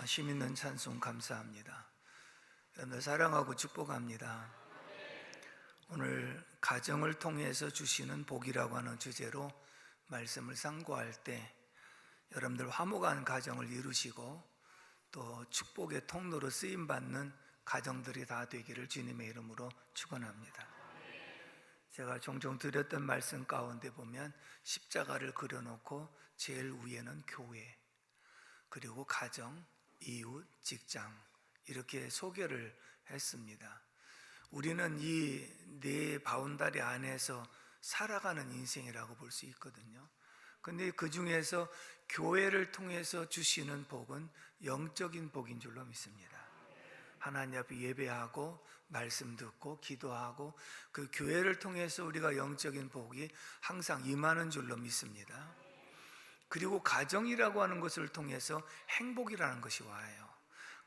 힘 있는 찬송 감사합니다. 여러분들 사랑하고 축복합니다. 오늘 가정을 통해서 주시는 복이라고 하는 주제로 말씀을 상고할 때 여러분들 화목한 가정을 이루시고 또 축복의 통로로 쓰임받는 가정들이 다 되기를 주님의 이름으로 축원합니다. 제가 종종 드렸던 말씀 가운데 보면 십자가를 그려놓고 제일 위에는 교회, 그리고 가정, 이웃, 직장 이렇게 소개를 했습니다. 우리는 이 네 바운다리 안에서 살아가는 인생이라고 볼 수 있거든요. 근데 그 중에서 교회를 통해서 주시는 복은 영적인 복인 줄로 믿습니다. 하나님 앞에 예배하고 말씀 듣고 기도하고 그 교회를 통해서 우리가 영적인 복이 항상 임하는 줄로 믿습니다. 그리고 가정이라고 하는 것을 통해서 행복이라는 것이 와요.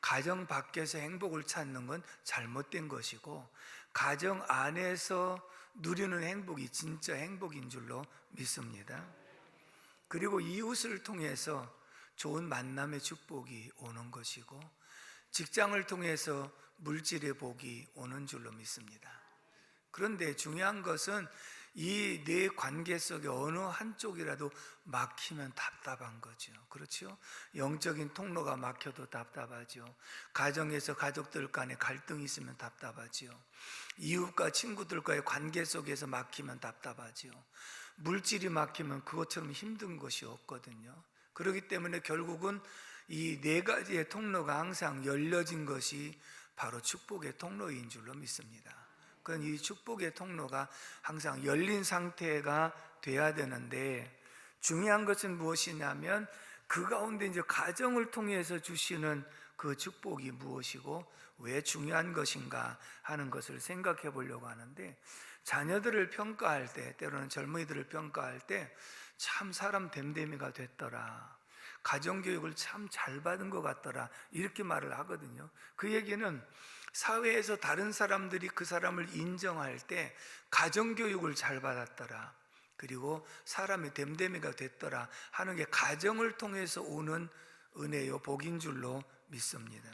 가정 밖에서 행복을 찾는 건 잘못된 것이고 가정 안에서 누리는 행복이 진짜 행복인 줄로 믿습니다. 그리고 이웃을 통해서 좋은 만남의 축복이 오는 것이고 직장을 통해서 물질의 복이 오는 줄로 믿습니다. 그런데 중요한 것은 이 네 관계 속에 어느 한쪽이라도 막히면 답답한 거죠. 그렇죠? 영적인 통로가 막혀도 답답하죠. 가정에서 가족들 간에 갈등이 있으면 답답하죠. 이웃과 친구들과의 관계 속에서 막히면 답답하죠. 물질이 막히면 그것처럼 힘든 것이 없거든요. 그렇기 때문에 결국은 이 네 가지의 통로가 항상 열려진 것이 바로 축복의 통로인 줄로 믿습니다. 그건 이 축복의 통로가 항상 열린 상태가 돼야 되는데 중요한 것은 무엇이냐면 그 가운데 이제 가정을 통해서 주시는 그 축복이 무엇이고 왜 중요한 것인가 하는 것을 생각해 보려고 하는데 자녀들을 평가할 때 때로는 젊은이들을 평가할 때 참 사람 됨됨이가 됐더라, 가정교육을 참 잘 받은 것 같더라 이렇게 말을 하거든요. 그 얘기는 사회에서 다른 사람들이 그 사람을 인정할 때 가정교육을 잘 받았더라, 그리고 사람이 됨됨이가 됐더라 하는 게 가정을 통해서 오는 은혜요 복인 줄로 믿습니다.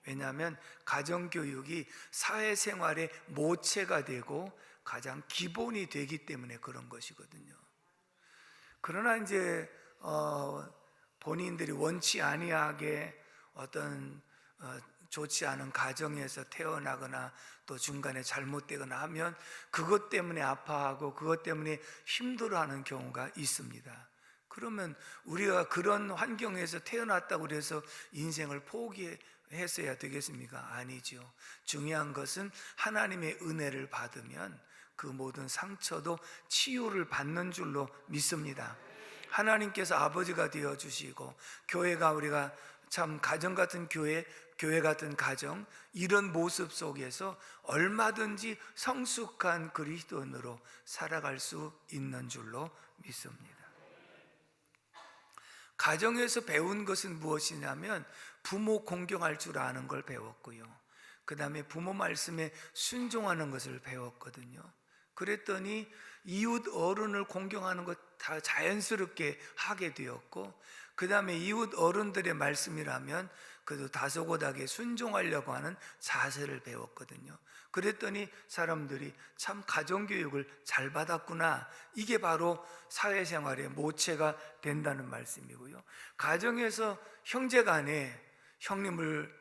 왜냐하면 가정교육이 사회생활의 모체가 되고 가장 기본이 되기 때문에 그런 것이거든요. 그러나 이제 본인들이 원치 아니하게 어떤 좋지 않은 가정에서 태어나거나 또 중간에 잘못되거나 하면 그것 때문에 아파하고 그것 때문에 힘들어하는 경우가 있습니다. 그러면 우리가 그런 환경에서 태어났다고 해서 인생을 포기했어야 되겠습니까? 아니죠. 중요한 것은 하나님의 은혜를 받으면 그 모든 상처도 치유를 받는 줄로 믿습니다. 하나님께서 아버지가 되어주시고 교회가 우리가 참 가정 같은 교회 같은 가정 이런 모습 속에서 얼마든지 성숙한 그리스도인으로 살아갈 수 있는 줄로 믿습니다. 가정에서 배운 것은 무엇이냐면 부모 공경할 줄 아는 걸 배웠고요. 그 다음에 부모 말씀에 순종하는 것을 배웠거든요. 그랬더니 이웃 어른을 공경하는 것 다 자연스럽게 하게 되었고 그 다음에 이웃 어른들의 말씀이라면 그래도 다소곳하게 순종하려고 하는 자세를 배웠거든요. 그랬더니 사람들이 참 가정교육을 잘 받았구나, 이게 바로 사회생활의 모체가 된다는 말씀이고요. 가정에서 형제간에 형님을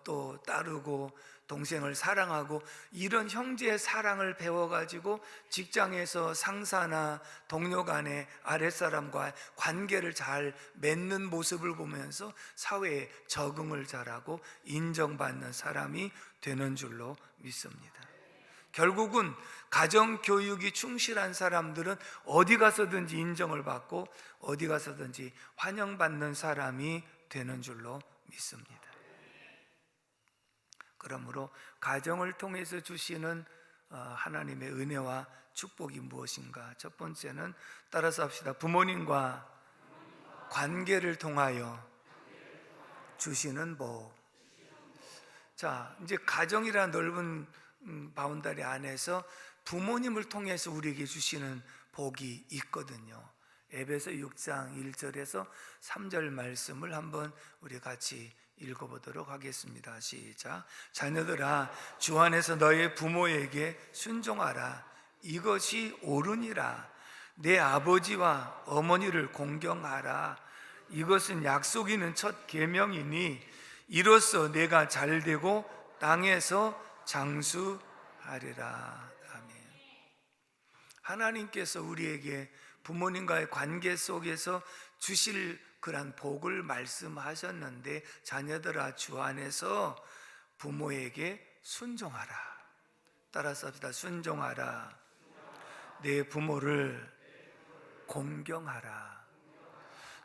또 따르고 동생을 사랑하고 이런 형제의 사랑을 배워가지고 직장에서 상사나 동료 간의 아랫사람과 관계를 잘 맺는 모습을 보면서 사회에 적응을 잘하고 인정받는 사람이 되는 줄로 믿습니다. 결국은 가정교육이 충실한 사람들은 어디 가서든지 인정을 받고 어디 가서든지 환영받는 사람이 되는 줄로 믿습니다. 그러므로 가정을 통해서 주시는 하나님의 은혜와 축복이 무엇인가? 첫 번째는 따라서 합시다. 부모님과 관계를 통하여 주시는 복. 자, 이제 가정이라는 넓은 바운다리 안에서 부모님을 통해서 우리에게 주시는 복이 있거든요. 에베소 6장 1절에서 3절 말씀을 한번 우리 같이 읽어보도록 하겠습니다. 시작. 자녀들아, 주 안에서 너의 부모에게 순종하라. 이것이 옳으니라. 내 아버지와 어머니를 공경하라. 이것은 약속 있는 첫 계명이니 이로써 내가 잘되고 땅에서 장수하리라. 아멘. 하나님께서 우리에게 부모님과의 관계 속에서 주실 그런 복을 말씀하셨는데, 자녀들아, 주 안에서 부모에게 순종하라. 따라서 합시다. 순종하라. 내 부모를 공경하라.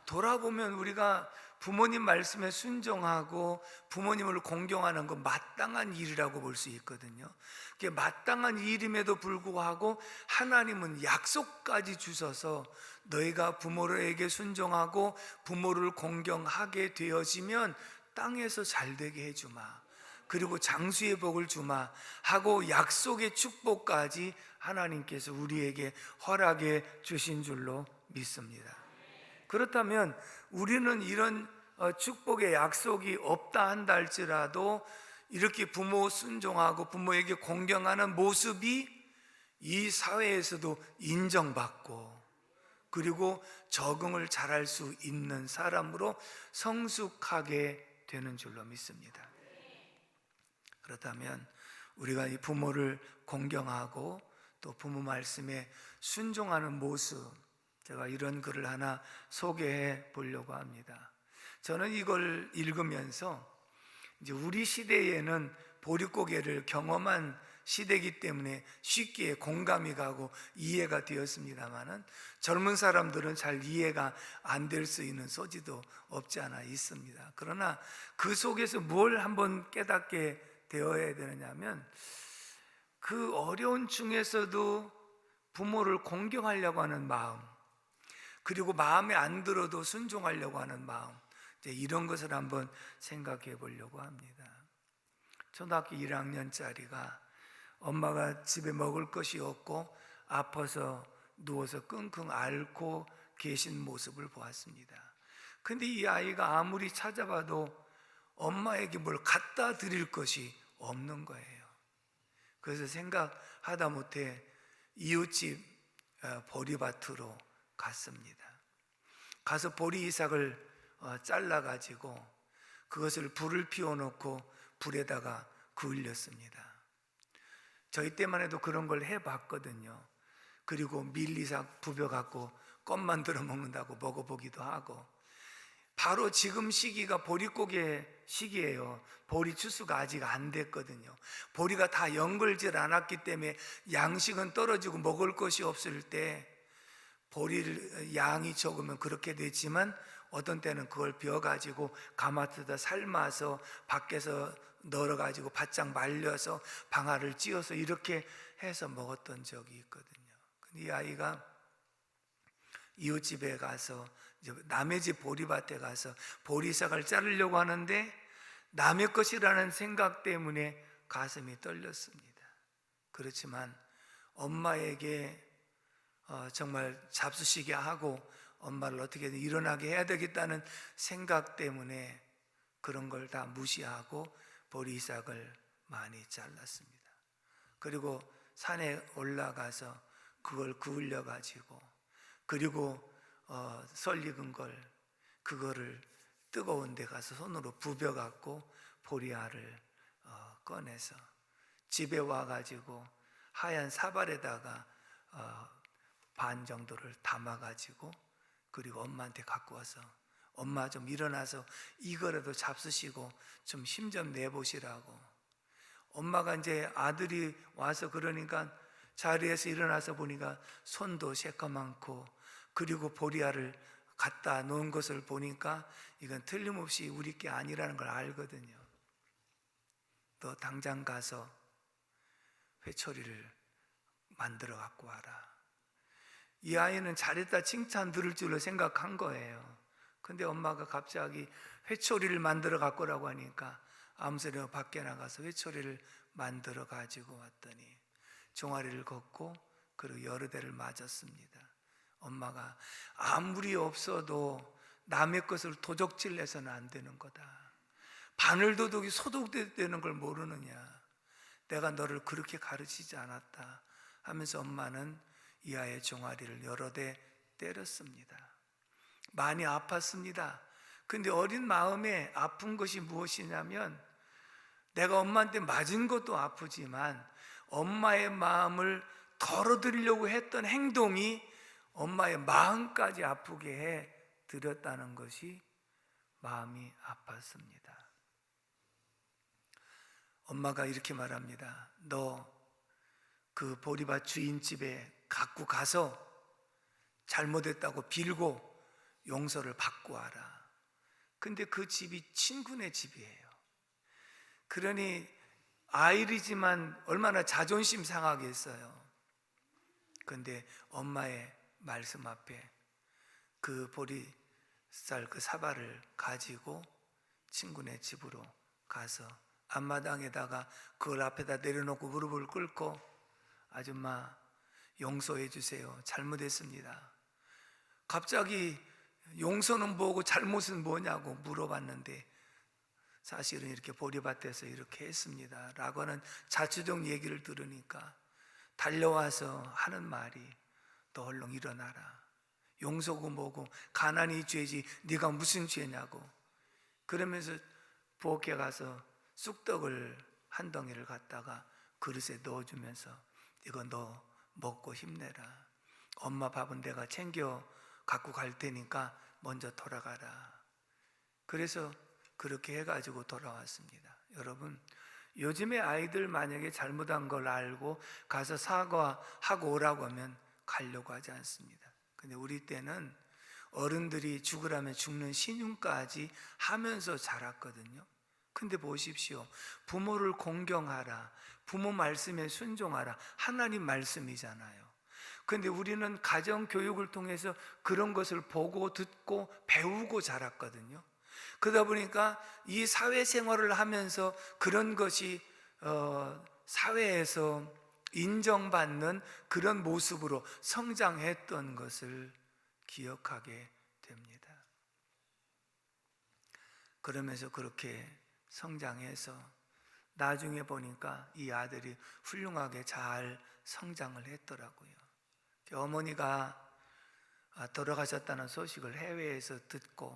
돌아보면 우리가 부모님 말씀에 순종하고 부모님을 공경하는 건 마땅한 일이라고 볼 수 있거든요. 그게 마땅한 일임에도 불구하고 하나님은 약속까지 주셔서 너희가 부모에게 순종하고 부모를 공경하게 되어지면 땅에서 잘되게 해주마, 그리고 장수의 복을 주마 하고 약속의 축복까지 하나님께서 우리에게 허락해 주신 줄로 믿습니다. 그렇다면 우리는 이런 축복의 약속이 없다 한다 할지라도 이렇게 부모 순종하고 부모에게 공경하는 모습이 이 사회에서도 인정받고 그리고 적응을 잘할 수 있는 사람으로 성숙하게 되는 줄로 믿습니다. 그렇다면 우리가 이 부모를 공경하고 또 부모 말씀에 순종하는 모습, 제가 이런 글을 하나 소개해 보려고 합니다. 저는 이걸 읽으면서 이제 우리 시대에는 보릿고개를 경험한 시대이기 때문에 쉽게 공감이 가고 이해가 되었습니다만은 젊은 사람들은 잘 이해가 안 될 수 있는 소지도 없지 않아 있습니다. 그러나 그 속에서 뭘 한번 깨닫게 되어야 되느냐면, 그 어려운 중에서도 부모를 공경하려고 하는 마음, 그리고 마음에 안 들어도 순종하려고 하는 마음, 이런 것을 한번 생각해 보려고 합니다. 초등학교 1학년짜리가 엄마가 집에 먹을 것이 없고 아파서 누워서 끙끙 앓고 계신 모습을 보았습니다. 근데 이 아이가 아무리 찾아봐도 엄마에게 뭘 갖다 드릴 것이 없는 거예요. 그래서 생각하다 못해 이웃집 보리밭으로 갔습니다. 가서 보리이삭을 잘라가지고 그것을 불을 피워놓고 불에다가 그을렸습니다. 저희 때만 해도 그런 걸 해봤거든요. 그리고 밀리삭 부벼갖고 껌 만들어 먹는다고 먹어보기도 하고. 바로 지금 시기가 보릿고개 시기예요. 보리 추수가 아직 안 됐거든요. 보리가 다 연글질 않았기 때문에 양식은 떨어지고 먹을 것이 없을 때 보리를 양이 적으면 그렇게 되지만, 어떤 때는 그걸 벼가지고 가마트에다 삶아서 밖에서 널어가지고 바짝 말려서 방아를 찧어서 이렇게 해서 먹었던 적이 있거든요. 근데 이 아이가 이웃집에 가서 남의 집 보리밭에 가서 보리싹을 자르려고 하는데 남의 것이라는 생각 때문에 가슴이 떨렸습니다. 그렇지만 엄마에게 정말 잡수시게 하고 엄마를 어떻게든 일어나게 해야 되겠다는 생각 때문에 그런 걸 다 무시하고 보리싹을 많이 잘랐습니다. 그리고 산에 올라가서 그걸 그을려 가지고, 그리고 썰 익은 그거를 뜨거운 데 가서 손으로 부벼 갖고 보리알을 꺼내서 집에 와 가지고 하얀 사발에다가 반 정도를 담아 가지고, 그리고 엄마한테 갖고 와서 엄마 좀 일어나서 이거라도 잡수시고 좀 힘 좀 내보시라고. 엄마가 이제 아들이 와서 그러니까 자리에서 일어나서 보니까 손도 새까맣고, 그리고 보리알을 갖다 놓은 것을 보니까 이건 틀림없이 우리 게 아니라는 걸 알거든요. 너 당장 가서 회초리를 만들어 갖고 와라. 이 아이는 잘했다 칭찬 들을 줄로 생각한 거예요. 근데 엄마가 갑자기 회초리를 만들어 갖고 오라고 하니까 아무 소리 없이 밖에 나가서 회초리를 만들어 가지고 왔더니 종아리를 걷고 그리고 여러 대를 맞았습니다. 엄마가 아무리 없어도 남의 것을 도적질 내서는 안 되는 거다. 바늘도둑이 소독되는 걸 모르느냐. 내가 너를 그렇게 가르치지 않았다 하면서 엄마는 이 아이의 종아리를 여러 대 때렸습니다. 많이 아팠습니다. 근데 어린 마음에 아픈 것이 무엇이냐면, 내가 엄마한테 맞은 것도 아프지만 엄마의 마음을 덜어드리려고 했던 행동이 엄마의 마음까지 아프게 해 드렸다는 것이 마음이 아팠습니다. 엄마가 이렇게 말합니다. 너 그 보리밭 주인 집에 갖고 가서 잘못했다고 빌고 용서를 받고 와라. 근데 그 집이 친구네 집이에요. 그러니 아이리지만 얼마나 자존심 상하겠어요. 근데 엄마의 말씀 앞에 그 보리쌀 그 사발을 가지고 친구네 집으로 가서 앞마당에다가 그걸 앞에다 내려놓고 무릎을 꿇고, 아줌마 용서해 주세요. 잘못했습니다. 갑자기 용서는 뭐고 잘못은 뭐냐고 물어봤는데, 사실은 이렇게 보리밭에서 이렇게 했습니다 라고 하는 자초적 얘기를 들으니까 달려와서 하는 말이, 너 얼른 일어나라. 용서고 뭐고 가난이 죄지 네가 무슨 죄냐고. 그러면서 부엌에 가서 쑥떡을 한 덩이를 갖다가 그릇에 넣어주면서, 이거 너 먹고 힘내라. 엄마 밥은 내가 챙겨 갖고 갈 테니까 먼저 돌아가라. 그래서 그렇게 해가지고 돌아왔습니다. 여러분, 요즘에 아이들 만약에 잘못한 걸 알고 가서 사과하고 오라고 하면 가려고 하지 않습니다. 근데 우리 때는 어른들이 죽으라면 죽는 신용까지 하면서 자랐거든요. 근데 보십시오. 부모를 공경하라, 부모 말씀에 순종하라, 하나님 말씀이잖아요. 근데 우리는 가정 교육을 통해서 그런 것을 보고 듣고 배우고 자랐거든요. 그러다 보니까 이 사회생활을 하면서 그런 것이 사회에서 인정받는 그런 모습으로 성장했던 것을 기억하게 됩니다. 그러면서 그렇게 성장해서 나중에 보니까 이 아들이 훌륭하게 잘 성장을 했더라고요. 어머니가 돌아가셨다는 소식을 해외에서 듣고,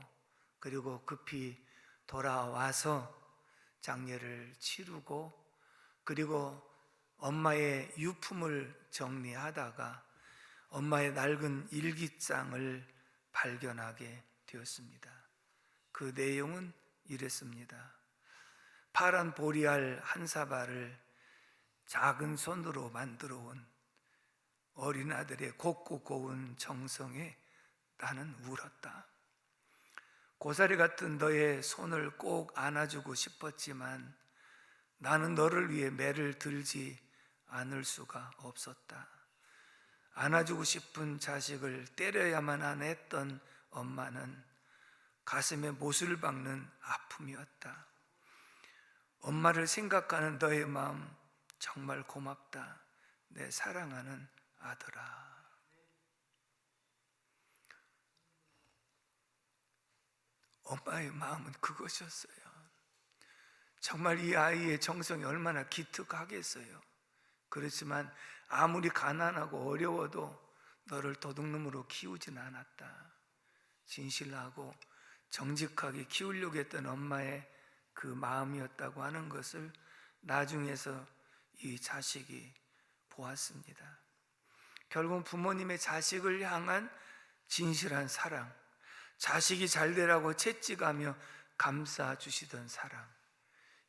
그리고 급히 돌아와서 장례를 치르고, 그리고 엄마의 유품을 정리하다가 엄마의 낡은 일기장을 발견하게 되었습니다. 그 내용은 이랬습니다. 파란 보리알 한 사발을 작은 손으로 만들어 온 어린 아들의 곱고 고운 정성에 나는 울었다. 고사리 같은 너의 손을 꼭 안아주고 싶었지만 나는 너를 위해 매를 들지 않을 수가 없었다. 안아주고 싶은 자식을 때려야만 했던 엄마는 가슴에 못을 박는 아픔이었다. 엄마를 생각하는 너의 마음 정말 고맙다. 내 사랑하는 아들아. 엄마의 마음은 그것이었어요. 정말 이 아이의 정성이 얼마나 기특하겠어요. 그렇지만 아무리 가난하고 어려워도 너를 도둑놈으로 키우진 않았다. 진실하고 정직하게 키우려고 했던 엄마의 그 마음이었다고 하는 것을 나중에서 이 자식이 보았습니다. 결국 부모님의 자식을 향한 진실한 사랑, 자식이 잘 되라고 채찍하며 감싸 주시던 사랑,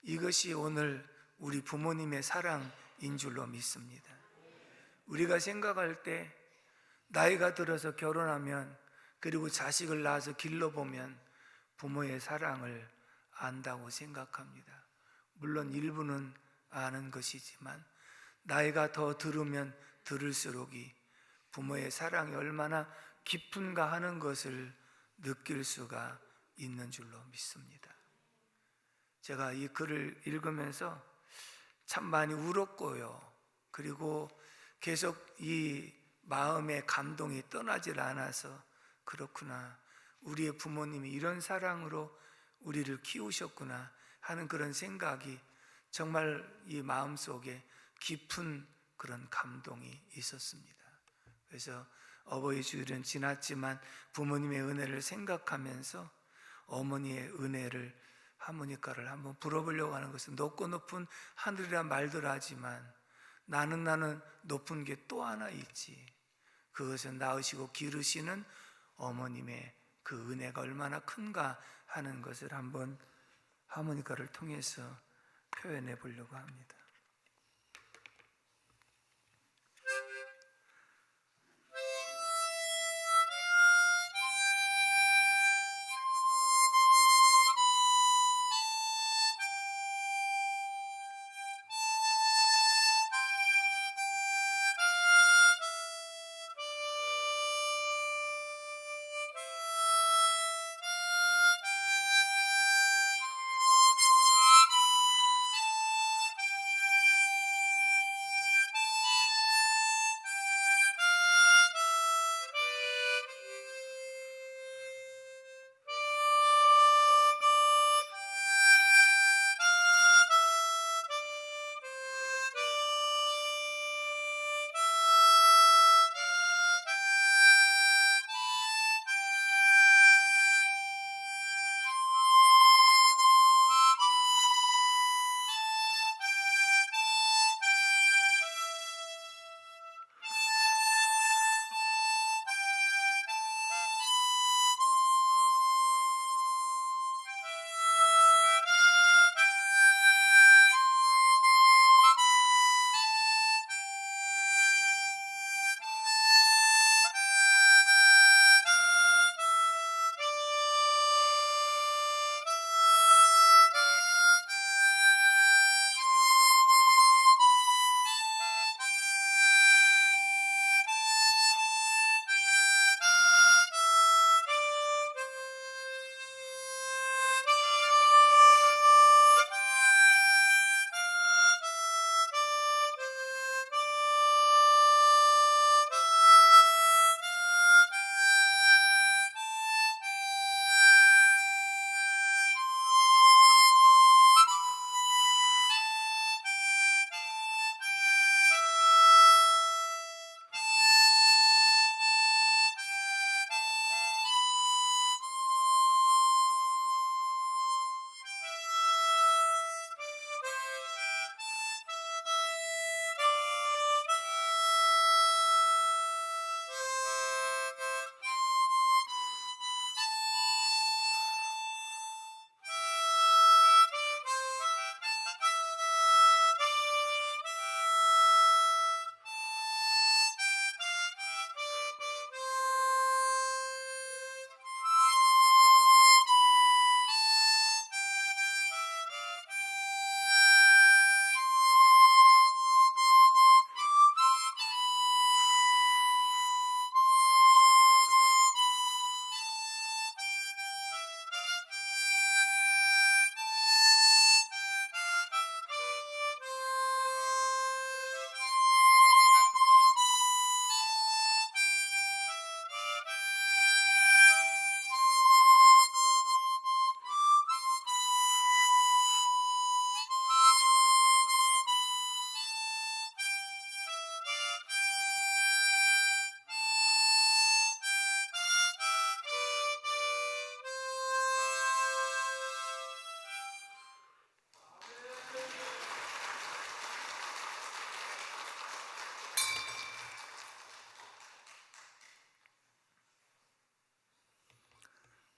이것이 오늘 우리 부모님의 사랑인 줄로 믿습니다. 우리가 생각할 때 나이가 들어서 결혼하면, 그리고 자식을 낳아서 길러보면 부모의 사랑을 안다고 생각합니다. 물론 일부는 아는 것이지만 나이가 더 들으면 들을수록이 부모의 사랑이 얼마나 깊은가 하는 것을 느낄 수가 있는 줄로 믿습니다. 제가 이 글을 읽으면서 참 많이 울었고요. 그리고 계속 이 마음의 감동이 떠나질 않아서 그렇구나, 우리의 부모님이 이런 사랑으로 우리를 키우셨구나 하는 그런 생각이 정말 이 마음속에 깊은 그런 감동이 있었습니다. 그래서 어버이 주일은 지났지만 부모님의 은혜를 생각하면서 어머니의 은혜를, 하모니카를 한번 불어보려고 하는 것은 높고 높은 하늘이란 말들 하지만 나는 높은 게 또 하나 있지. 그것은 낳으시고 기르시는 어머님의 그 은혜가 얼마나 큰가 하는 것을 한번 하모니카를 통해서 표현해 보려고 합니다.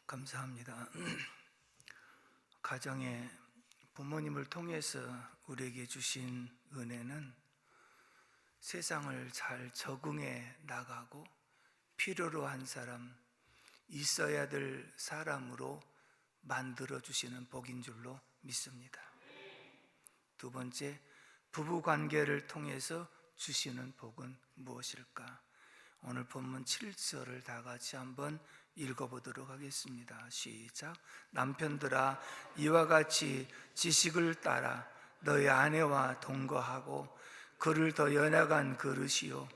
감사합니다. 가정에 부모님을 통해서 우리에게 주신 은혜는 세상을 잘 적응해 나가고 필요로 한 사람, 있어야 될 사람으로 만들어 주시는 복인 줄로 믿습니다. 두 번째, 부부 관계를 통해서 주시는 복은 무엇일까? 오늘 본문 7절을 다 같이 한번 읽어보도록 하겠습니다. 시작. 남편들아, 이와 같이 지식을 따라 너희 아내와 동거하고 그를 더 연약한 그릇이요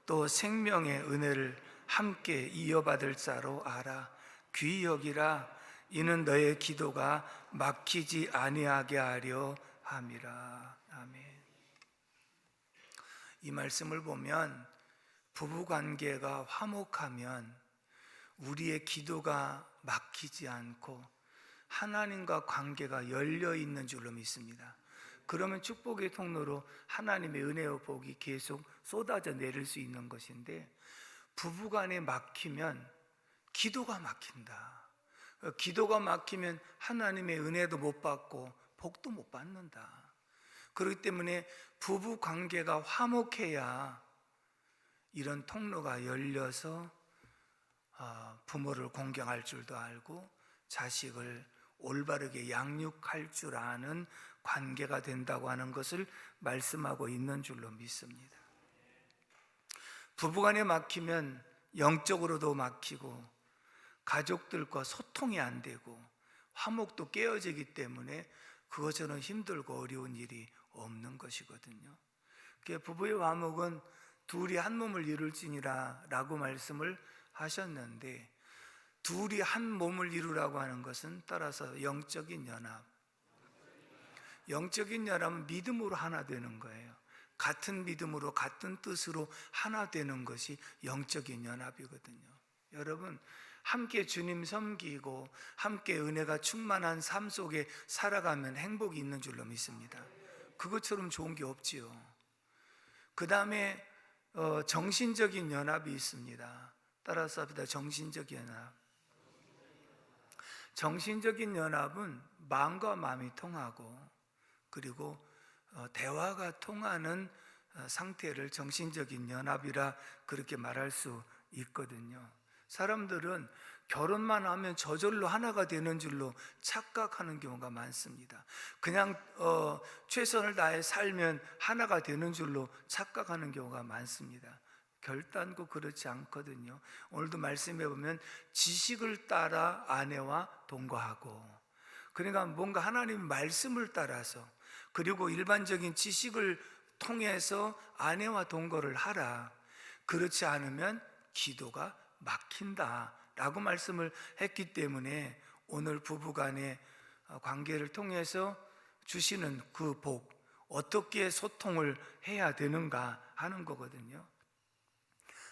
또 생명의 은혜를 함께 이어받을 자로 알아. 귀히 여기라. 이는 너의 기도가 막히지 아니하게 하려 함이라. 아멘. 이 말씀을 보면 부부관계가 화목하면 우리의 기도가 막히지 않고 하나님과 관계가 열려 있는 줄로 믿습니다. 그러면 축복의 통로로 하나님의 은혜와 복이 계속 쏟아져 내릴 수 있는 것인데, 부부간에 막히면 기도가 막힌다. 기도가 막히면 하나님의 은혜도 못 받고 복도 못 받는다. 그렇기 때문에 부부 관계가 화목해야 이런 통로가 열려서 부모를 공경할 줄도 알고 자식을 올바르게 양육할 줄 아는 관계가 된다고 하는 것을 말씀하고 있는 줄로 믿습니다. 부부간에 막히면 영적으로도 막히고 가족들과 소통이 안 되고 화목도 깨어지기 때문에 그것처럼 힘들고 어려운 일이 없는 것이거든요. 부부의 화목은 둘이 한 몸을 이룰지니라 라고 말씀을 하셨는데, 둘이 한 몸을 이루라고 하는 것은 따라서 영적인 연합. 영적인 연합은 믿음으로 하나 되는 거예요. 같은 믿음으로 같은 뜻으로 하나 되는 것이 영적인 연합이거든요. 여러분, 함께 주님 섬기고 함께 은혜가 충만한 삶 속에 살아가면 행복이 있는 줄로 믿습니다. 그것처럼 좋은 게 없지요. 그 다음에 정신적인 연합이 있습니다. 따라서 합니다. 정신적인 연합. 정신적인 연합은 마음과 마음이 통하고 그리고 대화가 통하는 상태를 정신적인 연합이라 그렇게 말할 수 있거든요. 사람들은 결혼만 하면 저절로 하나가 되는 줄로 착각하는 경우가 많습니다. 그냥 최선을 다해 살면 하나가 되는 줄로 착각하는 경우가 많습니다. 결단코 그렇지 않거든요. 오늘도 말씀해 보면 지식을 따라 아내와 동거하고, 그러니까 뭔가 하나님의 말씀을 따라서 그리고 일반적인 지식을 통해서 아내와 동거를 하라. 그렇지 않으면 기도가 막힌다 라고 말씀을 했기 때문에 오늘 부부간의 관계를 통해서 주시는 그 복, 어떻게 소통을 해야 되는가 하는 거거든요.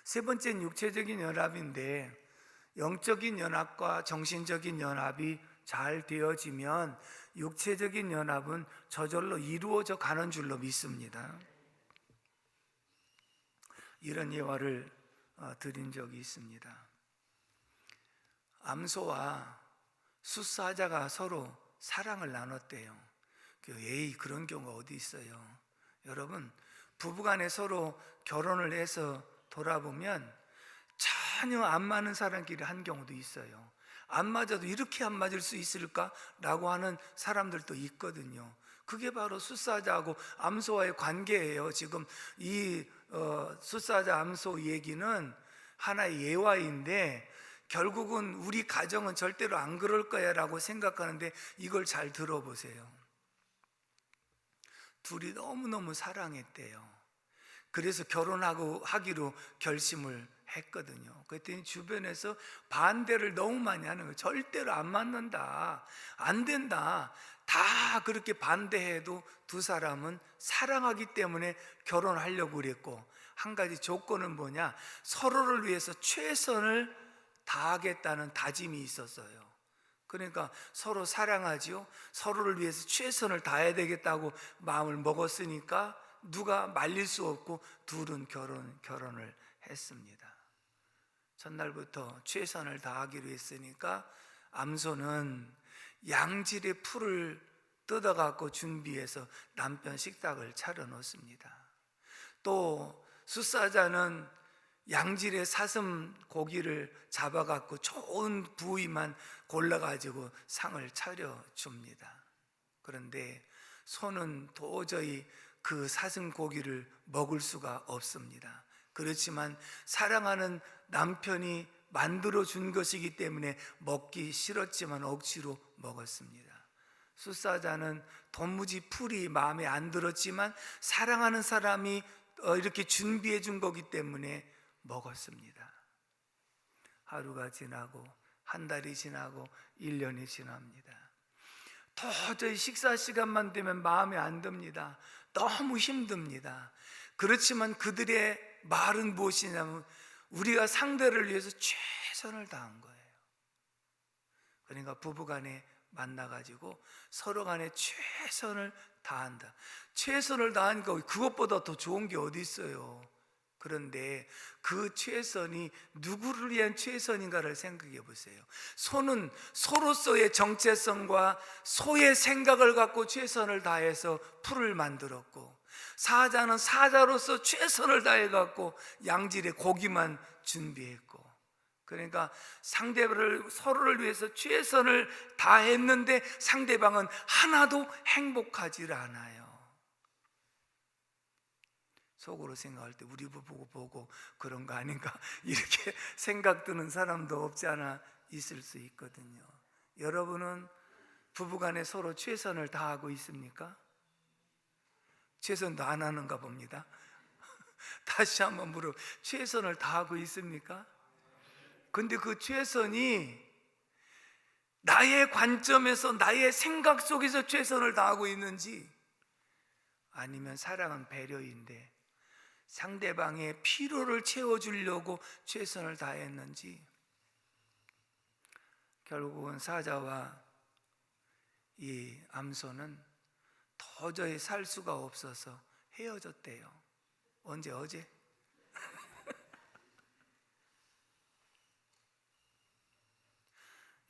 세 번째는 육체적인 연합인데, 영적인 연합과 정신적인 연합이 잘 되어지면 육체적인 연합은 저절로 이루어져 가는 줄로 믿습니다. 이런 예화를 드린 적이 있습니다. 암소와 숫사자가 서로 사랑을 나눴대요. 에이, 그런 경우가 어디 있어요. 여러분, 부부간에 서로 결혼을 해서 돌아보면 전혀 안 맞는 사람끼리 한 경우도 있어요. 안 맞아도 이렇게 안 맞을 수 있을까라고 하는 사람들도 있거든요. 그게 바로 숫사자하고 암소와의 관계예요. 지금 이 숫사자 암소 얘기는 하나의 예화인데, 결국은 우리 가정은 절대로 안 그럴 거야 라고 생각하는데, 이걸 잘 들어보세요. 둘이 너무너무 사랑했대요. 그래서 하기로 결심을 했거든요. 그랬더니 주변에서 반대를 너무 많이 하는 거예요. 절대로 안 맞는다, 안 된다, 다 그렇게 반대해도 두 사람은 사랑하기 때문에 결혼하려고 그랬고, 한 가지 조건은 뭐냐, 서로를 위해서 최선을 다하겠다는 다짐이 있었어요. 그러니까 서로 사랑하지요. 서로를 위해서 최선을 다해야 되겠다고 마음을 먹었으니까 누가 말릴 수 없고 둘은 결혼을 했습니다. 첫날부터 최선을 다하기로 했으니까 암소는 양질의 풀을 뜯어갖고 준비해서 남편 식탁을 차려놓습니다. 또 숫사자는 양질의 사슴 고기를 잡아갖고 좋은 부위만 골라가지고 상을 차려줍니다. 그런데 소는 도저히 그 사슴 고기를 먹을 수가 없습니다. 그렇지만 사랑하는 남편이 만들어준 것이기 때문에 먹기 싫었지만 억지로 먹었습니다. 숫사자는 도무지 풀이 마음에 안 들었지만 사랑하는 사람이 이렇게 준비해 준 거기 때문에 먹었습니다. 하루가 지나고 한 달이 지나고 1년이 지납니다. 도저히 식사 시간만 되면 마음에 안 듭니다. 너무 힘듭니다. 그렇지만 그들의 말은 무엇이냐면 우리가 상대를 위해서 최선을 다한 거예요. 그러니까 부부간에 만나가지고 서로 간에 최선을 다한다. 최선을 다하니까 그것보다 더 좋은 게 어디 있어요. 그런데 그 최선이 누구를 위한 최선인가를 생각해 보세요. 소는 소로서의 정체성과 소의 생각을 갖고 최선을 다해서 풀을 만들었고, 사자는 사자로서 최선을 다해 갖고 양질의 고기만 준비했고, 그러니까 상대를 서로를 위해서 최선을 다했는데 상대방은 하나도 행복하지 않아요. 속으로 생각할 때 우리 부부 보고 그런 거 아닌가 이렇게 생각 드는 사람도 없지 않아 있을 수 있거든요. 여러분은 부부간에 서로 최선을 다하고 있습니까? 최선도 안 하는가 봅니다. 다시 한번 물어, 최선을 다하고 있습니까? 근데 그 최선이 나의 관점에서 나의 생각 속에서 최선을 다하고 있는지, 아니면 사랑은 배려인데 상대방의 필요를 채워주려고 최선을 다했는지. 결국은 사자와 이 암소는 도저히 살 수가 없어서 헤어졌대요. 언제? 어제?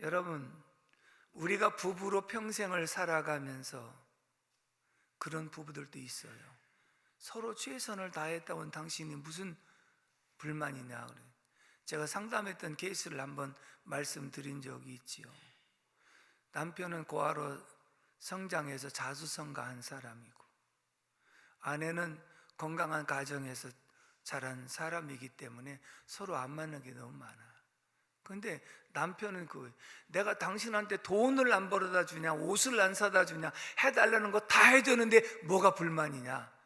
여러분, 우리가 부부로 평생을 살아가면서 그런 부부들도 있어요. 서로 최선을 다했다고 당신이 무슨 불만이냐 그래요. 제가 상담했던 케이스를 한번 말씀드린 적이 있지요. 남편은 고아로 성장해서 자수성가한 사람이고, 아내는 건강한 가정에서 자란 사람이기 때문에 서로 안 맞는 게 너무 많아. 근데 남편은 내가 당신한테 돈을 안 벌어다 주냐, 옷을 안 사다 주냐, 해달라는 거 다 해줬는데 뭐가 불만이냐.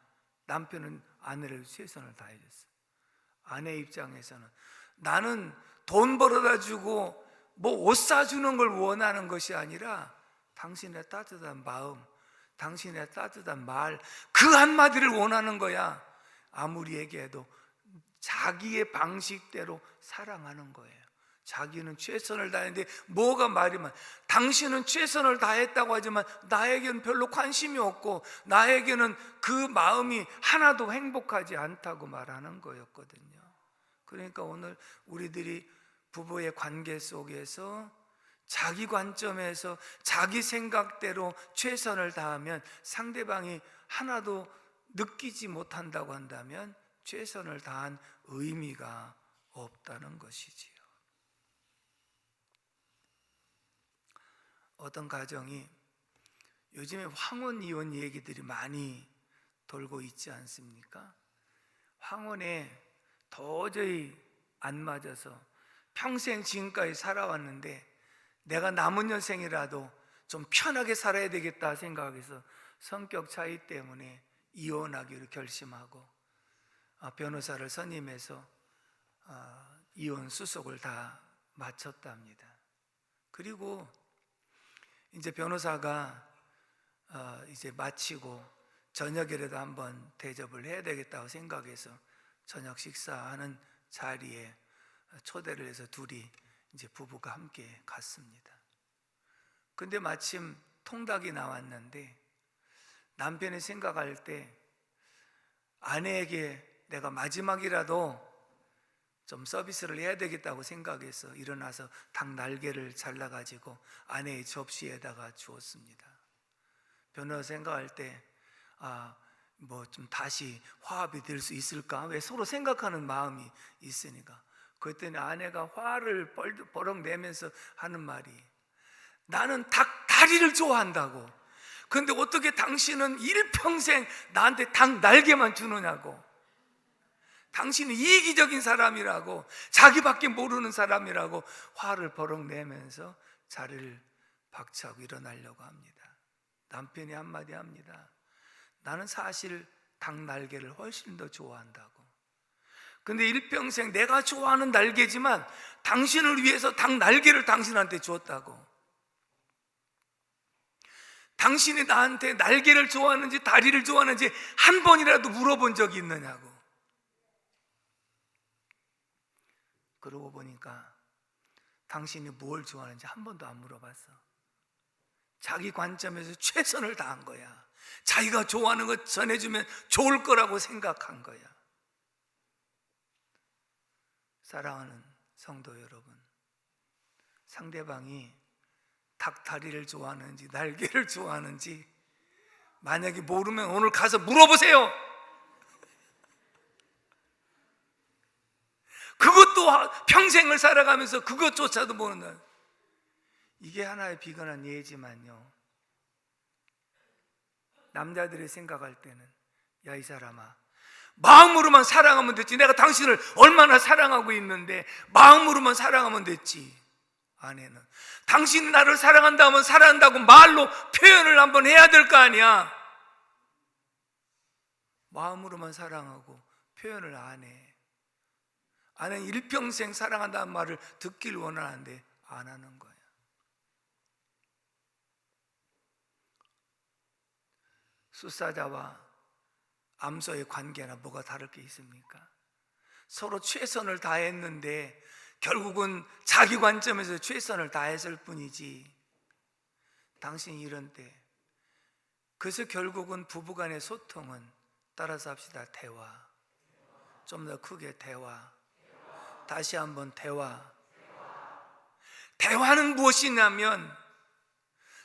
남편은 아내를 최선을 다해줬어. 아내 입장에서는 나는 돈 벌어다 주고 뭐 옷 사주는 걸 원하는 것이 아니라 당신의 따뜻한 마음, 당신의 따뜻한 말, 그 한마디를 원하는 거야. 아무리 얘기해도 자기의 방식대로 사랑하는 거예요. 자기는 최선을 다했는데 뭐가 말이 많아. 당신은 최선을 다했다고 하지만 나에게는 별로 관심이 없고 나에게는 그 마음이 하나도 행복하지 않다고 말하는 거였거든요. 그러니까 오늘 우리들이 부부의 관계 속에서 자기 관점에서 자기 생각대로 최선을 다하면 상대방이 하나도 느끼지 못한다고 한다면 최선을 다한 의미가 없다는 것이지요. 어떤 가정이, 요즘에 황혼 이혼 얘기들이 많이 돌고 있지 않습니까? 황혼에 도저히 안 맞아서 평생 지금까지 살아왔는데 내가 남은 여생이라도 좀 편하게 살아야 되겠다 생각해서 성격 차이 때문에 이혼하기로 결심하고 변호사를 선임해서 이혼 수속을 다 마쳤답니다. 그리고 이제 변호사가 이제 마치고 저녁이라도 한번 대접을 해야 되겠다고 생각해서 저녁 식사하는 자리에 초대를 해서 둘이 이제 부부가 함께 갔습니다. 근데 마침 통닭이 나왔는데 남편이 생각할 때 아내에게 내가 마지막이라도 좀 서비스를 해야 되겠다고 생각해서 일어나서 닭 날개를 잘라가지고 아내의 접시에다가 주었습니다. 변호사 생각할 때 뭐 좀 다시 화합이 될 수 있을까? 왜 서로 생각하는 마음이 있으니까. 그랬더니 아내가 화를 버럭 내면서 하는 말이, 나는 닭 다리를 좋아한다고. 그런데 어떻게 당신은 일평생 나한테 닭 날개만 주느냐고. 당신은 이기적인 사람이라고, 자기밖에 모르는 사람이라고 화를 버럭 내면서 자리를 박차고 일어나려고 합니다. 남편이 한마디 합니다. 나는 사실 닭 날개를 훨씬 더 좋아한다고. 근데 일평생 내가 좋아하는 날개지만 당신을 위해서 닭 날개를 당신한테 줬다고. 당신이 나한테 날개를 좋아하는지 다리를 좋아하는지 한 번이라도 물어본 적이 있느냐고. 그러고 보니까 당신이 뭘 좋아하는지 한 번도 안 물어봤어. 자기 관점에서 최선을 다한 거야. 자기가 좋아하는 것 전해주면 좋을 거라고 생각한 거야. 사랑하는 성도 여러분, 상대방이 닭다리를 좋아하는지 날개를 좋아하는지 만약에 모르면 오늘 가서 물어보세요. 그것도 평생을 살아가면서 그것조차도 모른다. 이게 하나의 비근한 예지만요, 남자들이 생각할 때는 야, 이 사람아, 마음으로만 사랑하면 됐지. 내가 당신을 얼마나 사랑하고 있는데 마음으로만 사랑하면 됐지. 아내는 당신이 나를 사랑한다면 사랑한다고 말로 표현을 한번 해야 될 거 아니야. 마음으로만 사랑하고 표현을 안 해. 아내는 일평생 사랑한다는 말을 듣길 원하는데 안 하는 거야. 수사자와 암소의 관계나 뭐가 다를 게 있습니까? 서로 최선을 다했는데 결국은 자기 관점에서 최선을 다했을 뿐이지. 당신이 이런 때, 그래서 결국은 부부간의 소통은 따라서 합시다. 대화. 좀 더 크게 대화. 다시 한번 대화. 대화는 무엇이냐면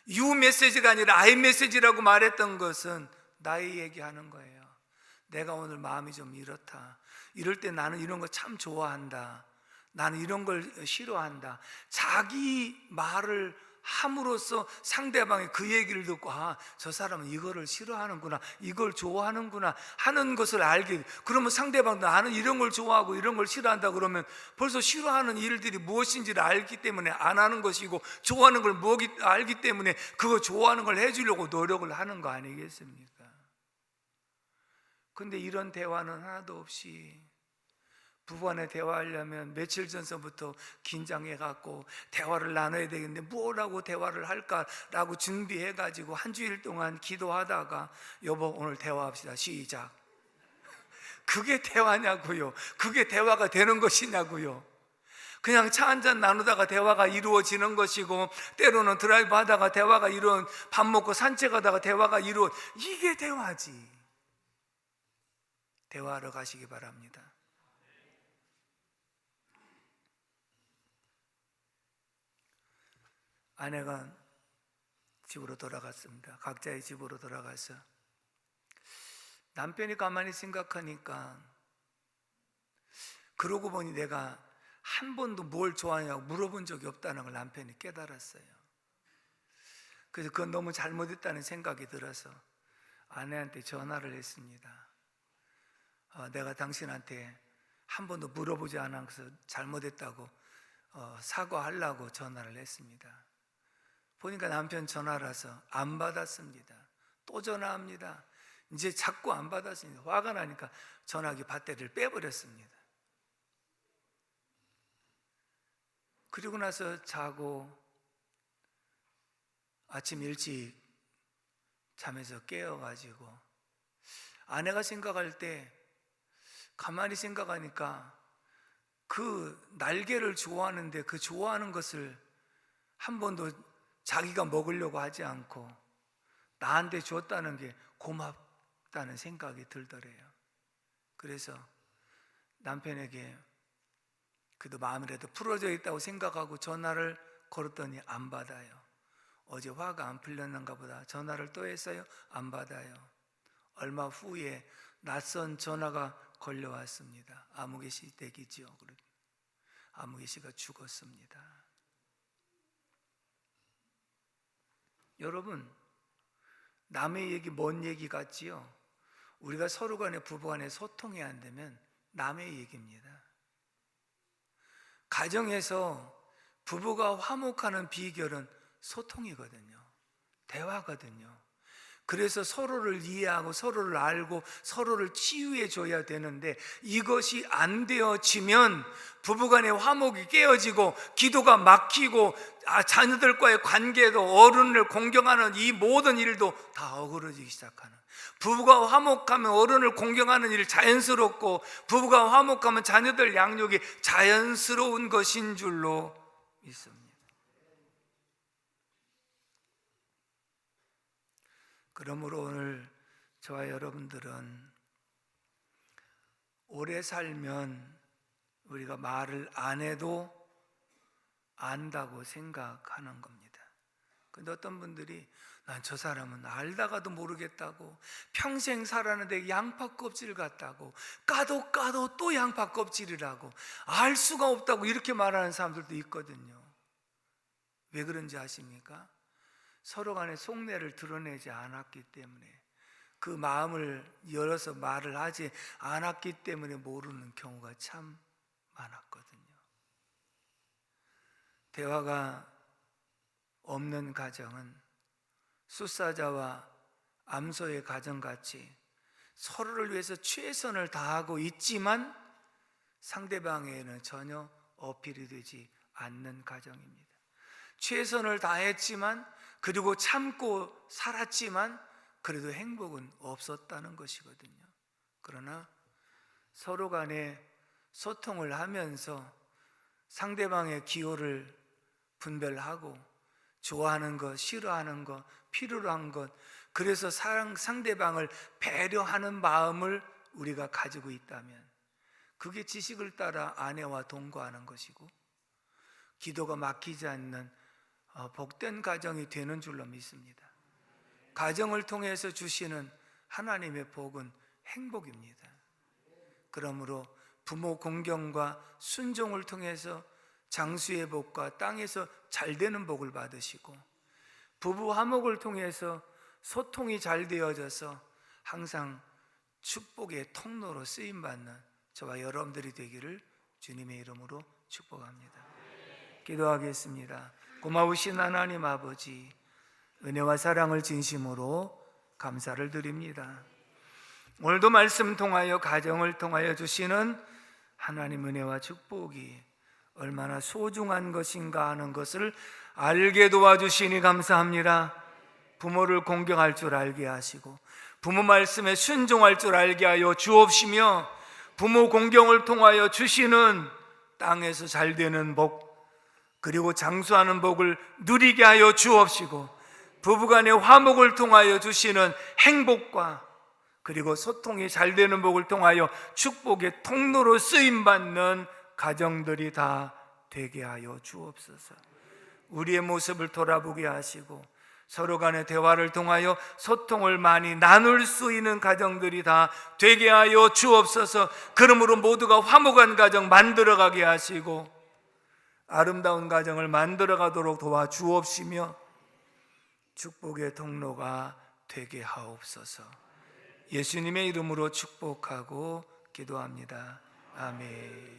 유 메시지가 아니라 아이 메시지라고 말했던 것은 나의 얘기하는 거예요. 내가 오늘 마음이 좀 이렇다. 이럴 때 나는 이런 거 참 좋아한다. 나는 이런 걸 싫어한다. 자기 말을 함으로써 상대방이 그 얘기를 듣고 아, 저 사람은 이거를 싫어하는구나, 이걸 좋아하는구나 하는 것을 알게. 그러면 상대방도 나는 이런 걸 좋아하고 이런 걸 싫어한다 그러면 벌써 싫어하는 일들이 무엇인지를 알기 때문에 안 하는 것이고, 좋아하는 걸 알기 때문에 그거 좋아하는 걸 해주려고 노력을 하는 거 아니겠습니까? 근데 이런 대화는 하나도 없이, 부부간에 대화하려면 며칠 전서부터 긴장해갖고 대화를 나눠야 되겠는데 뭐라고 대화를 할까라고 준비해가지고 한 주일 동안 기도하다가 여보 오늘 대화합시다 시작. 그게 대화냐고요? 그게 대화가 되는 것이냐고요? 그냥 차 한잔 나누다가 대화가 이루어지는 것이고, 때로는 드라이브 하다가 대화가 밥 먹고 산책하다가 대화가 이게 대화지. 대화하러 가시기 바랍니다. 아내가 집으로 돌아갔습니다. 각자의 집으로 돌아가서 남편이 가만히 생각하니까, 그러고 보니 내가 한 번도 뭘 좋아하냐고 물어본 적이 없다는 걸 남편이 깨달았어요. 그래서 그건 너무 잘못했다는 생각이 들어서 아내한테 전화를 했습니다. 내가 당신한테 한 번도 물어보지 않아서 잘못했다고 사과하려고 전화를 했습니다. 보니까 남편 전화라서 안 받았습니다. 또 전화합니다. 이제 자꾸 안 받았습니다. 화가 나니까 전화기 배터리를 빼버렸습니다. 그리고 나서 자고 아침 일찍 잠에서 깨어가지고 아내가 생각할 때 가만히 생각하니까 그 날개를 좋아하는데 그 좋아하는 것을 한 번도 자기가 먹으려고 하지 않고 나한테 줬다는 게 고맙다는 생각이 들더래요. 그래서 남편에게 그래도 마음이라도 풀어져 있다고 생각하고 전화를 걸었더니 안 받아요. 어제 화가 안 풀렸는가 보다. 전화를 또 했어요. 안 받아요. 얼마 후에 낯선 전화가 걸려왔습니다. 아무개 씨 댁이죠. 아무개 씨가 죽었습니다. 여러분, 남의 얘기 먼 얘기 같지요? 우리가 서로 간에 부부 간에 소통이 안 되면 남의 얘기입니다. 가정에서 부부가 화목하는 비결은 소통이거든요. 대화거든요. 그래서 서로를 이해하고 서로를 알고 서로를 치유해 줘야 되는데, 이것이 안 되어지면 부부간의 화목이 깨어지고 기도가 막히고 자녀들과의 관계도, 어른을 공경하는 이 모든 일도 다 어그러지기 시작하는, 부부가 화목하면 어른을 공경하는 일이 자연스럽고, 부부가 화목하면 자녀들 양육이 자연스러운 것인 줄로 믿습니다. 그러므로 오늘 저와 여러분들은 오래 살면 우리가 말을 안 해도 안다고 생각하는 겁니다. 근데 어떤 분들이 난 저 사람은 알다가도 모르겠다고, 평생 살았는데 양파 껍질 같다고, 까도 또 양파 껍질이라고, 알 수가 없다고 이렇게 말하는 사람들도 있거든요. 왜 그런지 아십니까? 서로 간에 속내를 드러내지 않았기 때문에, 그 마음을 열어서 말을 하지 않았기 때문에 모르는 경우가 참 많았거든요. 대화가 없는 가정은 숫사자와 암소의 가정같이 서로를 위해서 최선을 다하고 있지만 상대방에게는 전혀 어필이 되지 않는 가정입니다. 최선을 다했지만, 그리고 참고 살았지만 그래도 행복은 없었다는 것이거든요. 그러나 서로 간에 소통을 하면서 상대방의 기호를 분별하고, 좋아하는 것, 싫어하는 것, 필요로 한 것, 그래서 상대방을 배려하는 마음을 우리가 가지고 있다면, 그게 지식을 따라 아내와 동거하는 것이고 기도가 막히지 않는 복된 가정이 되는 줄로 믿습니다. 가정을 통해서 주시는 하나님의 복은 행복입니다. 그러므로 부모 공경과 순종을 통해서 장수의 복과 땅에서 잘 되는 복을 받으시고, 부부 화목을 통해서 소통이 잘 되어져서 항상 축복의 통로로 쓰임받는 저와 여러분들이 되기를 주님의 이름으로 축복합니다. 기도하겠습니다. 고마우신 하나님 아버지, 은혜와 사랑을 진심으로 감사를 드립니다. 오늘도 말씀 통하여, 가정을 통하여 주시는 하나님 은혜와 축복이 얼마나 소중한 것인가 하는 것을 알게 도와주시니 감사합니다. 부모를 공경할 줄 알게 하시고, 부모 말씀에 순종할 줄 알게 하여 주옵시며, 부모 공경을 통하여 주시는 땅에서 잘 되는 복, 그리고 장수하는 복을 누리게 하여 주옵시고, 부부간의 화목을 통하여 주시는 행복과, 그리고 소통이 잘 되는 복을 통하여 축복의 통로로 쓰임받는 가정들이 다 되게 하여 주옵소서. 우리의 모습을 돌아보게 하시고, 서로 간의 대화를 통하여 소통을 많이 나눌 수 있는 가정들이 다 되게 하여 주옵소서. 그러므로 모두가 화목한 가정 만들어가게 하시고, 아름다운 가정을 만들어가도록 도와주옵시며, 축복의 통로가 되게 하옵소서. 예수님의 이름으로 축복하고 기도합니다. 아멘.